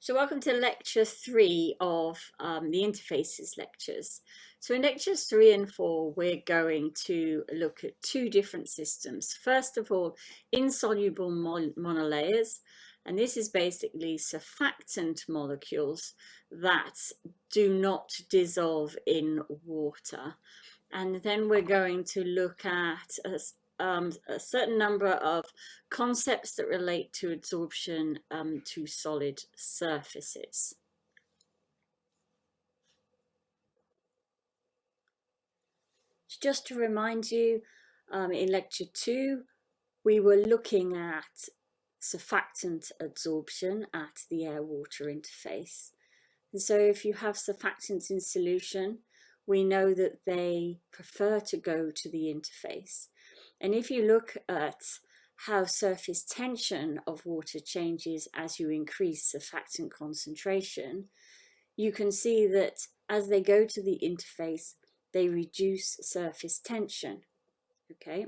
So welcome to lecture 3 of the interfaces lectures. So in lectures 3 and 4, we're going to look at two different systems. First of all, insoluble monolayers, and this is basically surfactant molecules that do not dissolve in water. And then we're going to look at a certain number of concepts that relate to absorption to solid surfaces. Just to remind you, in lecture 2, we were looking at surfactant absorption at the air-water interface. And so if you have surfactants in solution, we know that they prefer to go to the interface. And if you look at how surface tension of water changes as you increase surfactant concentration, you can see that as they go to the interface, they reduce surface tension, okay?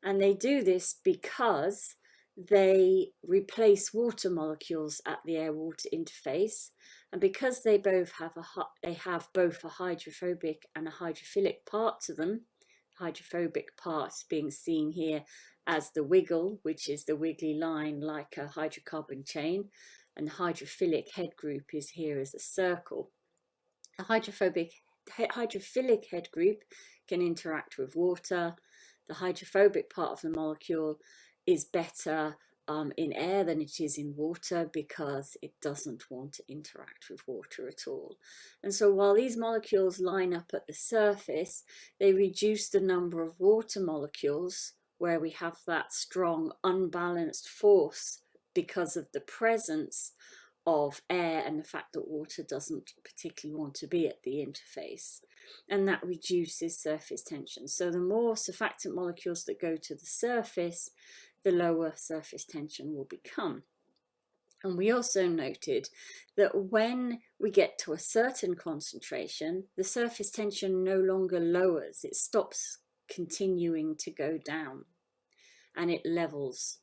And they do this because they replace water molecules at the air-water interface, and because they have both a hydrophobic and a hydrophilic part to them, hydrophobic part being seen here as the wiggle, which is the wiggly line like a hydrocarbon chain, and the hydrophilic head group is here as a circle. A hydrophilic head group can interact with water. The hydrophobic part of the molecule is better in air than it is in water because it doesn't want to interact with water at all. And so while these molecules line up at the surface, they reduce the number of water molecules where we have that strong unbalanced force because of the presence of air and the fact that water doesn't particularly want to be at the interface, and that reduces surface tension. So the more surfactant molecules that go to the surface, the lower surface tension will become. And we also noted that when we get to a certain concentration, the surface tension no longer lowers, it stops continuing to go down and it levels.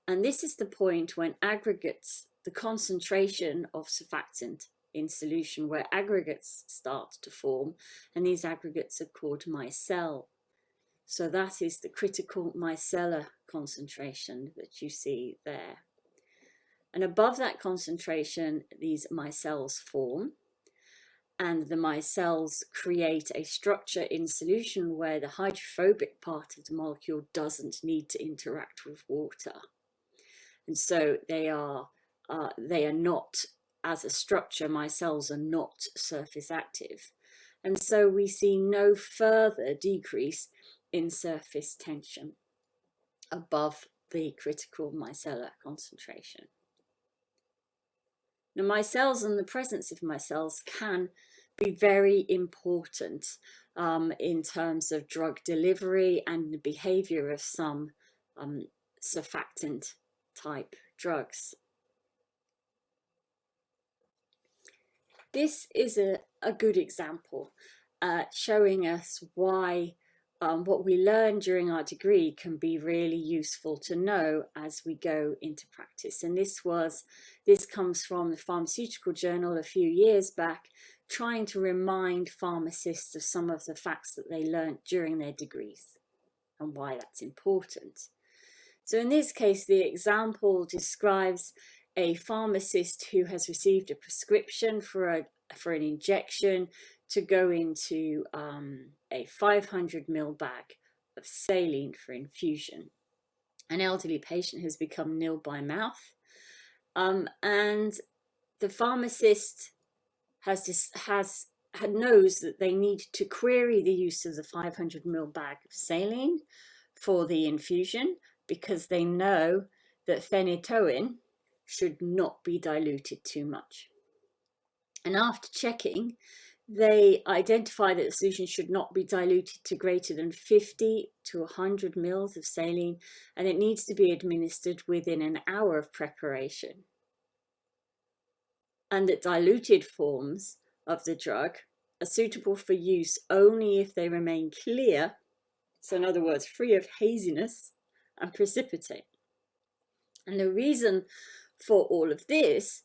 And this is the point when aggregates, the concentration of surfactant in solution, where aggregates start to form, and these aggregates are called micelle. So that is the critical micellar concentration that you see there. And above that concentration, these micelles form, and the micelles create a structure in solution where the hydrophobic part of the molecule doesn't need to interact with water. And so they are not, as a structure, micelles are not surface active. And so we see no further decrease in surface tension above the critical micellar concentration. Now, micelles and the presence of micelles can be very important in terms of drug delivery and the behavior of some surfactant type drugs. This is a good example showing us why what we learn during our degree can be really useful to know as we go into practice. And this comes from the Pharmaceutical Journal a few years back, trying to remind pharmacists of some of the facts that they learned during their degrees and why that's important. So in this case, the example describes a pharmacist who has received a prescription for an injection to go into a 500 ml bag of saline for infusion. An elderly patient has become nil by mouth, and the pharmacist knows that they need to query the use of the 500 ml bag of saline for the infusion, because they know that phenytoin should not be diluted too much. And after checking, they identify that the solution should not be diluted to greater than 50 to 100 mils of saline, and it needs to be administered within an hour of preparation. And that diluted forms of the drug are suitable for use only if they remain clear, so in other words, free of haziness and precipitate. And the reason for all of this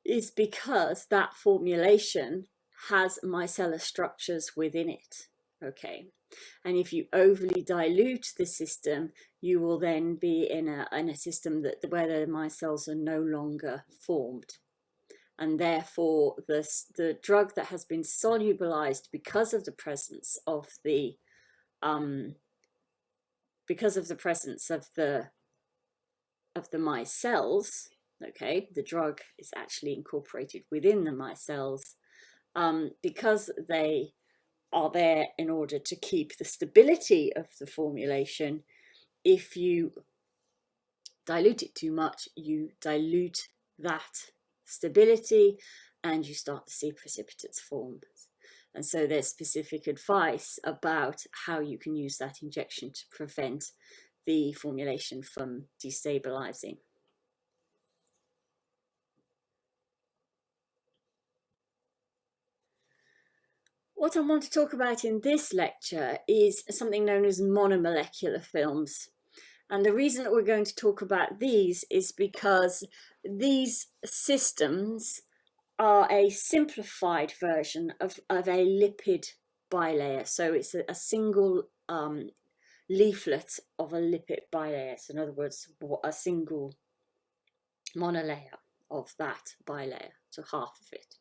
is because that formulation has micellar structures within it, okay? And if you overly dilute the system, you will then be in a system where the micelles are no longer formed. And therefore, the drug that has been solubilized because of the presence of the micelles, okay, the drug is actually incorporated within the micelles because they are there in order to keep the stability of the formulation. If you dilute it too much, you dilute that stability and you start to see precipitates form. And so there's specific advice about how you can use that injection to prevent the formulation from destabilizing. What I want to talk about in this lecture is something known as monomolecular films. And the reason that we're going to talk about these is because these systems are a simplified version of a lipid bilayer. So it's a single leaflet of a lipid bilayer. So in other words, a single monolayer of that bilayer, so half of it.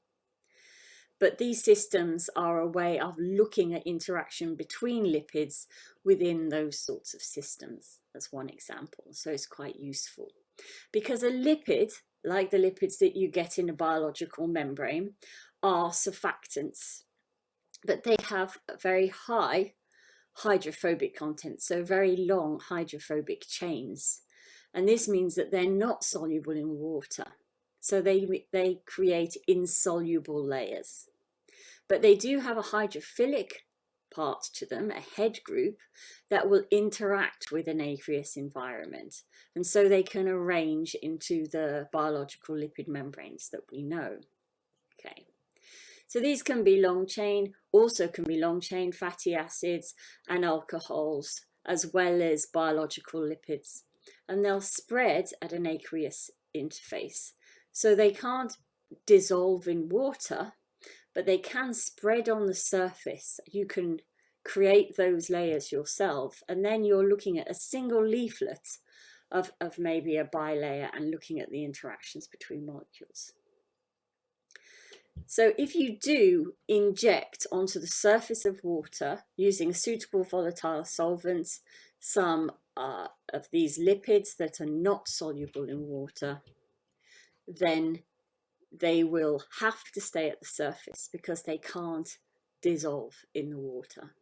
But these systems are a way of looking at interaction between lipids within those sorts of systems, as one example. So it's quite useful. Because a lipid, like the lipids that you get in a biological membrane, are surfactants. But they have a very high hydrophobic content, so very long hydrophobic chains. And this means that they're not soluble in water. So they create insoluble layers. But they do have a hydrophilic part to them, a head group, that will interact with an aqueous environment. And so they can arrange into the biological lipid membranes that we know. Okay. So these can be long chain, also can be long chain fatty acids and alcohols, as well as biological lipids. And they'll spread at an aqueous interface. So they can't dissolve in water, but they can spread on the surface. You can create those layers yourself, and then you're looking at a single leaflet of maybe a bilayer and looking at the interactions between molecules. So if you do inject onto the surface of water using a suitable volatile solvent some of these lipids that are not soluble in water, then they will have to stay at the surface because they can't dissolve in the water.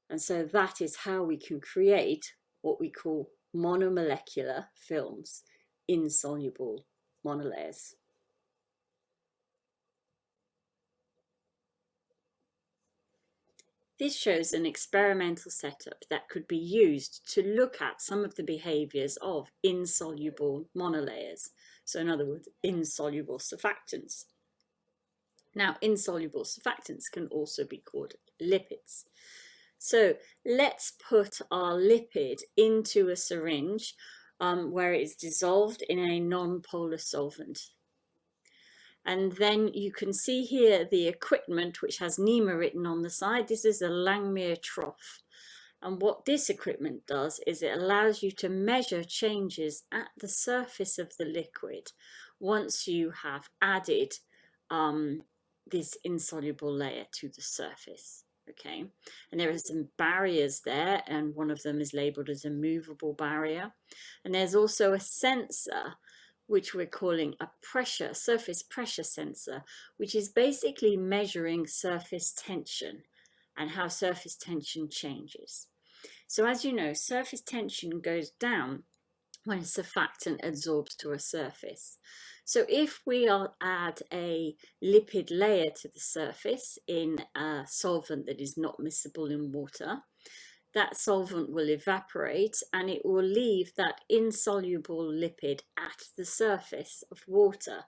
And so that is how we can create what we call monomolecular films, insoluble monolayers. This shows an experimental setup that could be used to look at some of the behaviors of insoluble monolayers. So in other words, insoluble surfactants. Now, insoluble surfactants can also be called lipids. So let's put our lipid into a syringe where it is dissolved in a non-polar solvent. And then you can see here the equipment which has NEMA written on the side. This is a Langmuir trough. And what this equipment does is it allows you to measure changes at the surface of the liquid once you have added this insoluble layer to the surface. Okay, and there are some barriers there, and one of them is labeled as a movable barrier. And there's also a sensor, which we're calling a surface pressure sensor, which is basically measuring surface tension and how surface tension changes. So as you know, surface tension goes down when a surfactant adsorbs to a surface. So if we add a lipid layer to the surface in a solvent that is not miscible in water, that solvent will evaporate and it will leave that insoluble lipid at the surface of water.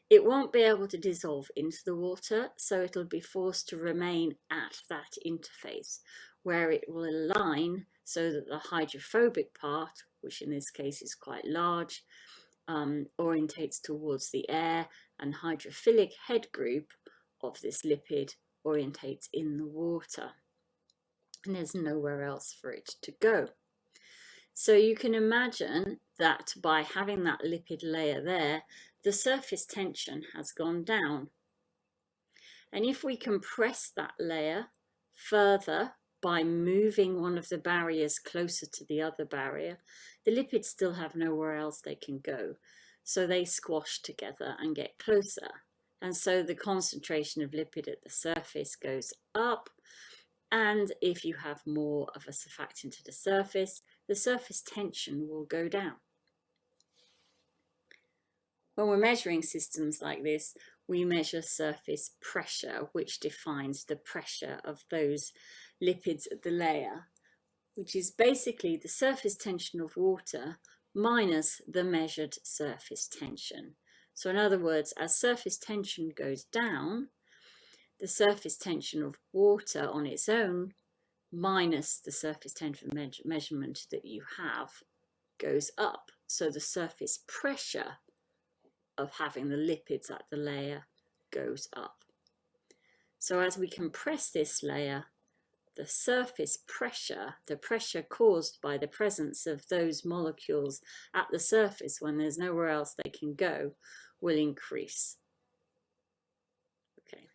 It won't be able to dissolve into the water, so it'll be forced to remain at that interface where it will align so that the hydrophobic part, which in this case is quite large, orientates towards the air, and hydrophilic head group of this lipid orientates in the water. And there's nowhere else for it to go. So you can imagine that by having that lipid layer there, the surface tension has gone down. And if we compress that layer further by moving one of the barriers closer to the other barrier, the lipids still have nowhere else they can go. So they squash together and get closer. And so the concentration of lipid at the surface goes up. And if you have more of a surfactant at the surface tension will go down. When we're measuring systems like this, we measure surface pressure, which defines the pressure of those lipids at the layer, which is basically the surface tension of water minus the measured surface tension. So in other words, as surface tension goes down, the surface tension of water on its own minus the surface tension measurement that you have goes up. So the surface pressure of having the lipids at the layer goes up. So as we compress this layer, the surface pressure, the pressure caused by the presence of those molecules at the surface when there's nowhere else they can go, will increase. Okay.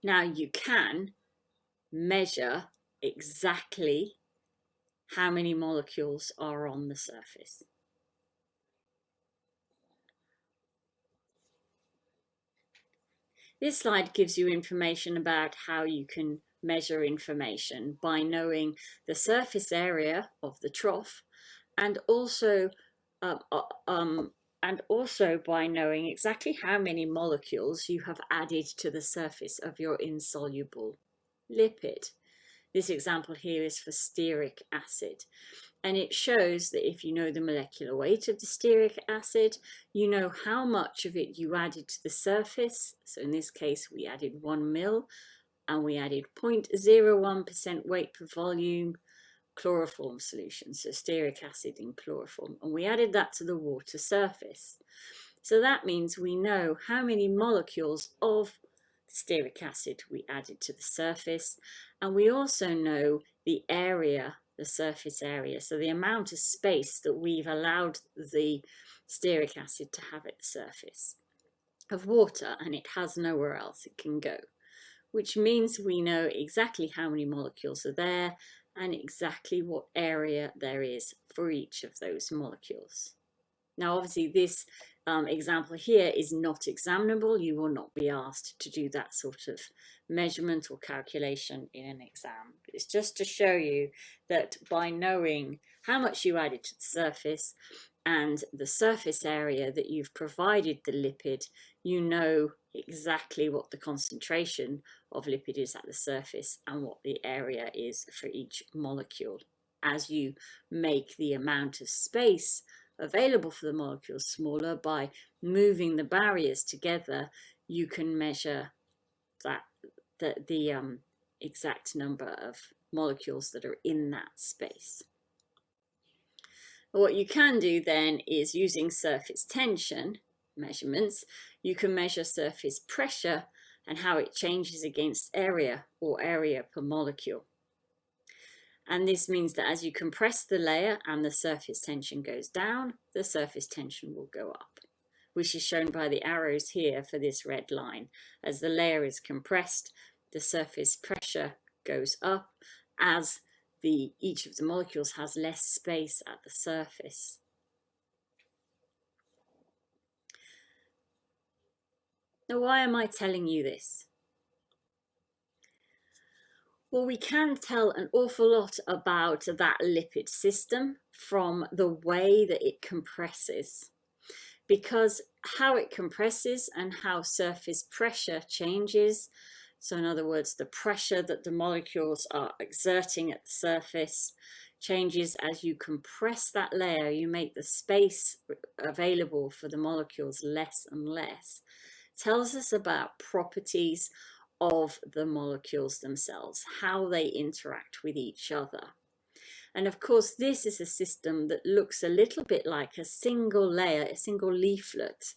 Now you can measure exactly how many molecules are on the surface. This slide gives you information about how you can measure information by knowing the surface area of the trough, and also by knowing exactly how many molecules you have added to the surface of your insoluble lipid. This example here is for stearic acid. And it shows that if you know the molecular weight of the stearic acid, you know how much of it you added to the surface. So in this case, we added 1 mil, and we added 0.01% weight per volume chloroform solution, so stearic acid in chloroform, and we added that to the water surface. So that means we know how many molecules of stearic acid we added to the surface, and we also know the area, the surface area, so the amount of space that we've allowed the stearic acid to have at the surface of water, and it has nowhere else it can go, which means we know exactly how many molecules are there and exactly what area there is for each of those molecules. Now obviously this example here is not examinable. You will not be asked to do that sort of measurement or calculation in an exam. It's just to show you that by knowing how much you added to the surface and the surface area that you've provided the lipid, you know exactly what the concentration of lipid is at the surface and what the area is for each molecule. As you make the amount of space available for the molecules smaller by moving the barriers together, you can measure the exact number of molecules that are in that space. What you can do then is, using surface tension measurements, you can measure surface pressure and how it changes against area, or area per molecule. And this means that as you compress the layer and the surface tension goes down, the surface tension will go up, which is shown by the arrows here for this red line. As the layer is compressed, the surface pressure goes up as each of the molecules has less space at the surface. Now, why am I telling you this? Well, we can tell an awful lot about that lipid system from the way that it compresses, because how it compresses and how surface pressure changes, so in other words, the pressure that the molecules are exerting at the surface changes as you compress that layer. You make the space available for the molecules less and less. It tells us about properties of the molecules themselves, how they interact with each other. And of course, this is a system that looks a little bit like a single layer, a single leaflet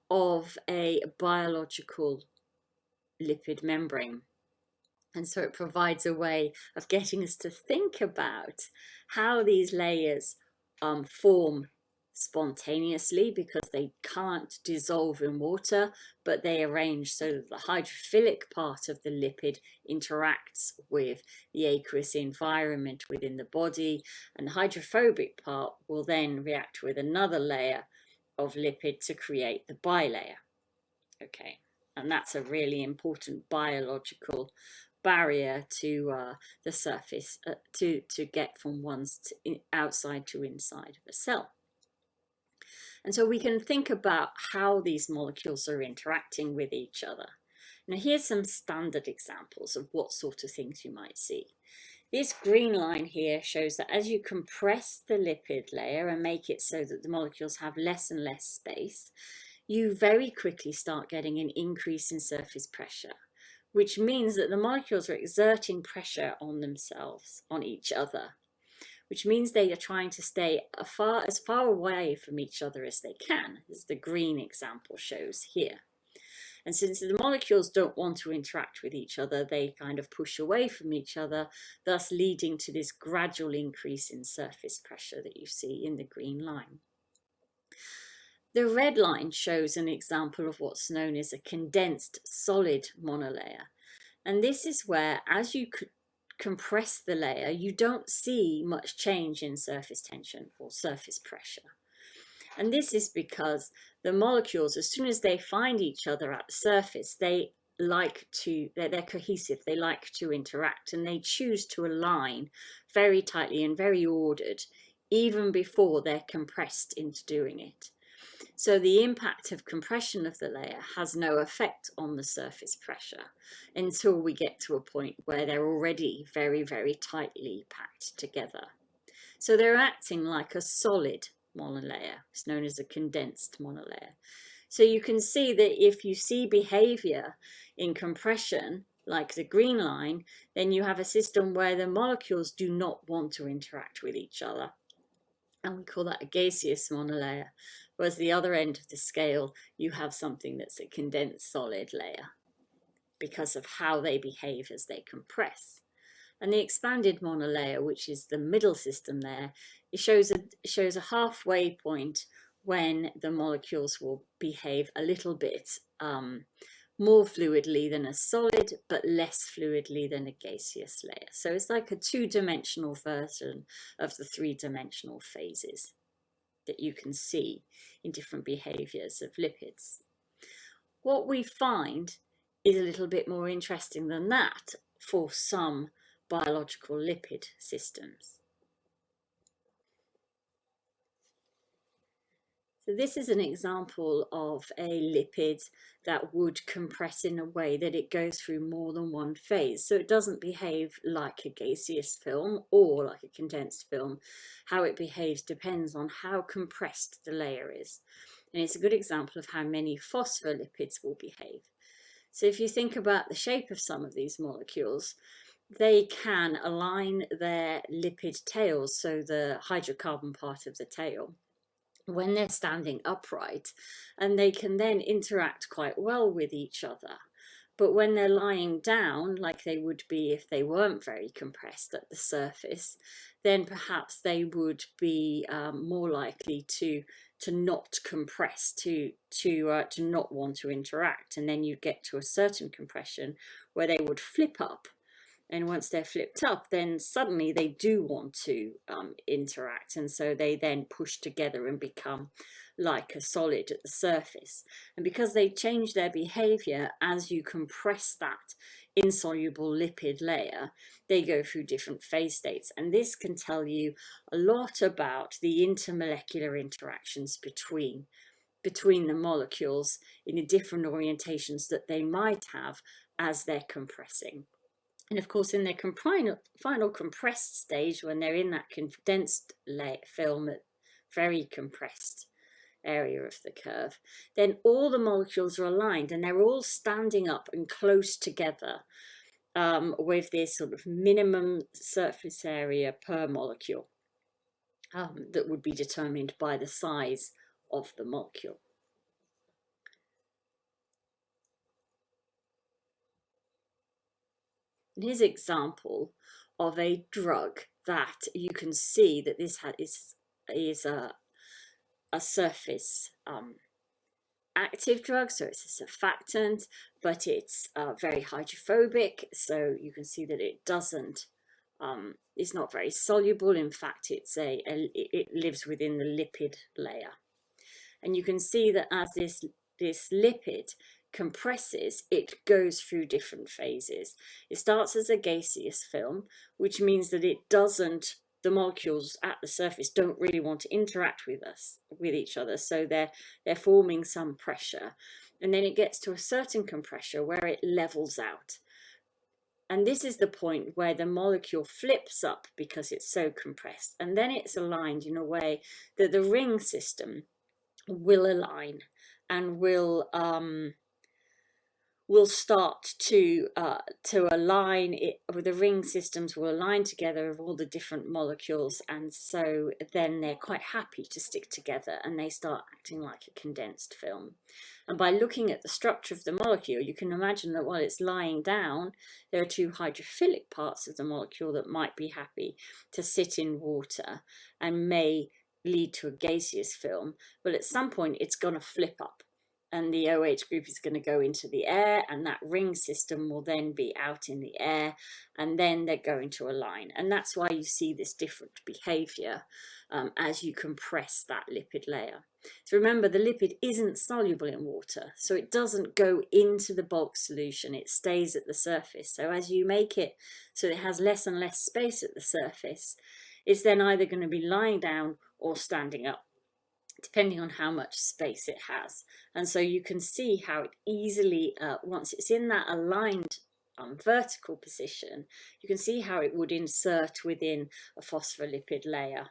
of a biological lipid membrane. And so it provides a way of getting us to think about how these layers form spontaneously, because they can't dissolve in water, but they arrange so that the hydrophilic part of the lipid interacts with the aqueous environment within the body, and the hydrophobic part will then react with another layer of lipid to create the bilayer. Okay, and that's a really important biological barrier to the surface to get from outside to inside of a cell. And so we can think about how these molecules are interacting with each other. Now here's some standard examples of what sort of things you might see. This green line here shows that as you compress the lipid layer and make it so that the molecules have less and less space, you very quickly start getting an increase in surface pressure, which means that the molecules are exerting pressure on themselves, on each other, which means they are trying to stay as far away from each other as they can, as the green example shows here. And since the molecules don't want to interact with each other, they kind of push away from each other, thus leading to this gradual increase in surface pressure that you see in the green line. The red line shows an example of what's known as a condensed solid monolayer. And this is where, as you compress the layer, you don't see much change in surface tension or surface pressure. And this is because the molecules, as soon as they find each other at the surface, they're cohesive, they like to interact, and they choose to align very tightly and very ordered, even before they're compressed into doing it. So the impact of compression of the layer has no effect on the surface pressure until we get to a point where they're already very, very tightly packed together. So they're acting like a solid monolayer. It's known as a condensed monolayer. So you can see that if you see behavior in compression, like the green line, then you have a system where the molecules do not want to interact with each other. And we call that a gaseous monolayer. Whereas the other end of the scale, you have something that's a condensed solid layer because of how they behave as they compress. And the expanded monolayer, which is the middle system there, it shows a halfway point when the molecules will behave a little bit more fluidly than a solid, but less fluidly than a gaseous layer. So it's like a two-dimensional version of the three-dimensional phases that you can see in different behaviors of lipids. What we find is a little bit more interesting than that for some biological lipid systems. So this is an example of a lipid that would compress in a way that it goes through more than one phase. So it doesn't behave like a gaseous film or like a condensed film. How it behaves depends on how compressed the layer is. And it's a good example of how many phospholipids will behave. So if you think about the shape of some of these molecules, they can align their lipid tails, so the hydrocarbon part of the tail, when they're standing upright, and they can then interact quite well with each other. But when they're lying down, like they would be if they weren't very compressed at the surface, then perhaps they would be more likely to not compress, to not want to interact. And then you get to a certain compression where they would flip up. And once they're flipped up, then suddenly they do want to interact. And so they then push together and become like a solid at the surface. And because they change their behavior as you compress that insoluble lipid layer, they go through different phase states. And this can tell you a lot about the intermolecular interactions between the molecules in the different orientations that they might have as they're compressing. And of course, in their final compressed stage, when they're in that condensed film, very compressed area of the curve, then all the molecules are aligned and they're all standing up and close together. with this sort of minimum surface area per molecule that would be determined by the size of the molecule. And here's an example of a drug that you can see that this is a surface active drug, so it's a surfactant, but it's very hydrophobic, so you can see that it doesn't it's not very soluble. In fact, it lives within the lipid layer, and you can see that as this lipid compresses, it goes through different phases. It starts as a gaseous film, which means that the molecules at the surface don't really want to interact with each other, so they're forming some pressure, and then it gets to a certain compression where it levels out. And this is the point where the molecule flips up because it's so compressed, and then it's aligned in a way that the ring system will align and will start to align it. The ring systems will align together of all the different molecules, and so then they're quite happy to stick together and they start acting like a condensed film. And by looking at the structure of the molecule, you can imagine that while it's lying down, there are two hydrophilic parts of the molecule that might be happy to sit in water and may lead to a gaseous film, but at some point it's going to flip up and the OH group is going to go into the air, and that ring system will then be out in the air, and then they're going to align. And that's why you see this different behavior as you compress that lipid layer. So remember, the lipid isn't soluble in water, so it doesn't go into the bulk solution, it stays at the surface. So as you make it so it has less and less space at the surface, it's then either going to be lying down or standing up, depending on how much space it has. And so you can see how it easily, once it's in that aligned vertical position, you can see how it would insert within a phospholipid layer.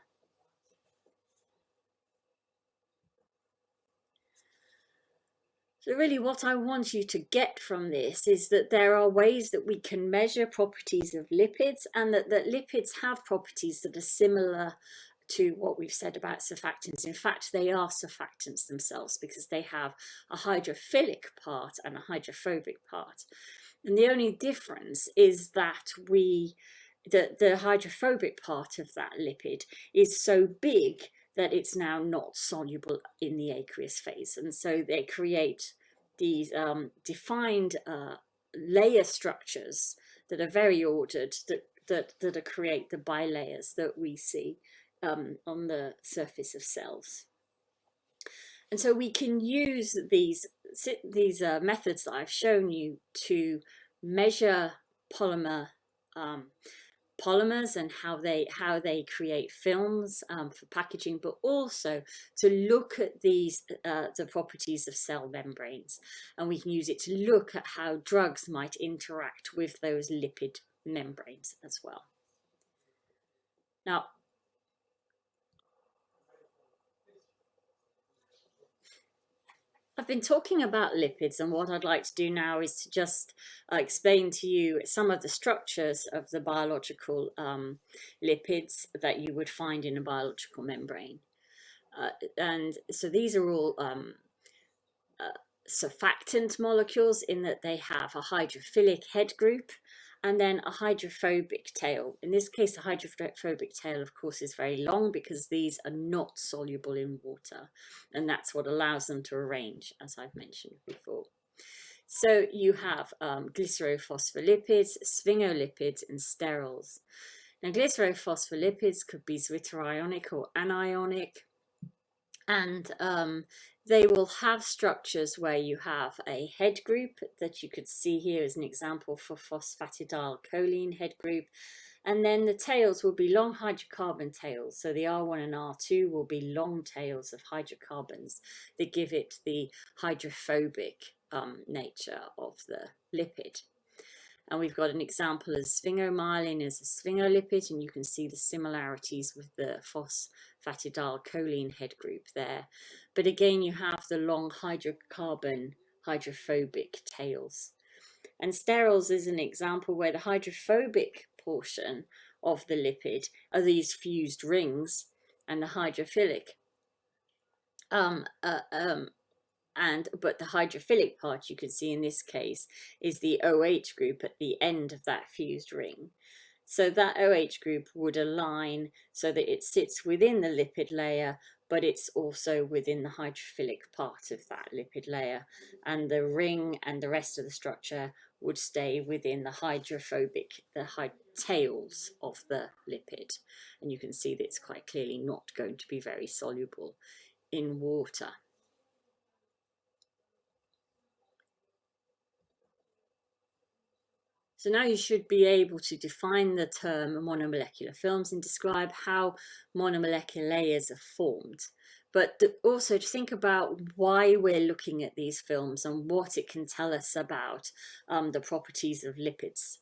So really what I want you to get from this is that there are ways that we can measure properties of lipids, and that lipids have properties that are similar to what we've said about surfactants. In fact, they are surfactants themselves because they have a hydrophilic part and a hydrophobic part. And the only difference is that the hydrophobic part of that lipid is so big that it's now not soluble in the aqueous phase. And so they create these defined layer structures that are very ordered, that create the bilayers that we see on the surface of cells. And so we can use these methods that I've shown you to measure polymers and how they create films for packaging, but also to look at the properties of cell membranes, and we can use it to look at how drugs might interact with those lipid membranes as well. Now, I've been talking about lipids, and what I'd like to do now is to just explain to you some of the structures of the biological lipids that you would find in a biological membrane. And so these are all surfactant molecules, in that they have a hydrophilic head group and then a hydrophobic tail. In this case, the hydrophobic tail, of course, is very long because these are not soluble in water, and that's what allows them to arrange, as I've mentioned before. So you have glycerophospholipids, sphingolipids, and sterols. Now, glycerophospholipids could be zwitterionic or anionic, and they will have structures where you have a head group that you could see here as an example for phosphatidylcholine head group, and then the tails will be long hydrocarbon tails. So the R1 and R2 will be long tails of hydrocarbons that give it the hydrophobic nature of the lipid. And we've got an example of sphingomyelin as a sphingolipid, and you can see the similarities with the phosphatidylcholine head group there. But again, you have the long hydrocarbon hydrophobic tails. And sterols is an example where the hydrophobic portion of the lipid are these fused rings, and the hydrophilic but the hydrophilic part you can see in this case is the OH group at the end of that fused ring. So that OH group would align so that it sits within the lipid layer, but it's also within the hydrophilic part of that lipid layer. And the ring and the rest of the structure would stay within the hydrophobic, tails of the lipid. And you can see that it's quite clearly not going to be very soluble in water. So now you should be able to define the term monomolecular films and describe how monomolecular layers are formed. But also to think about why we're looking at these films and what it can tell us about the properties of lipids.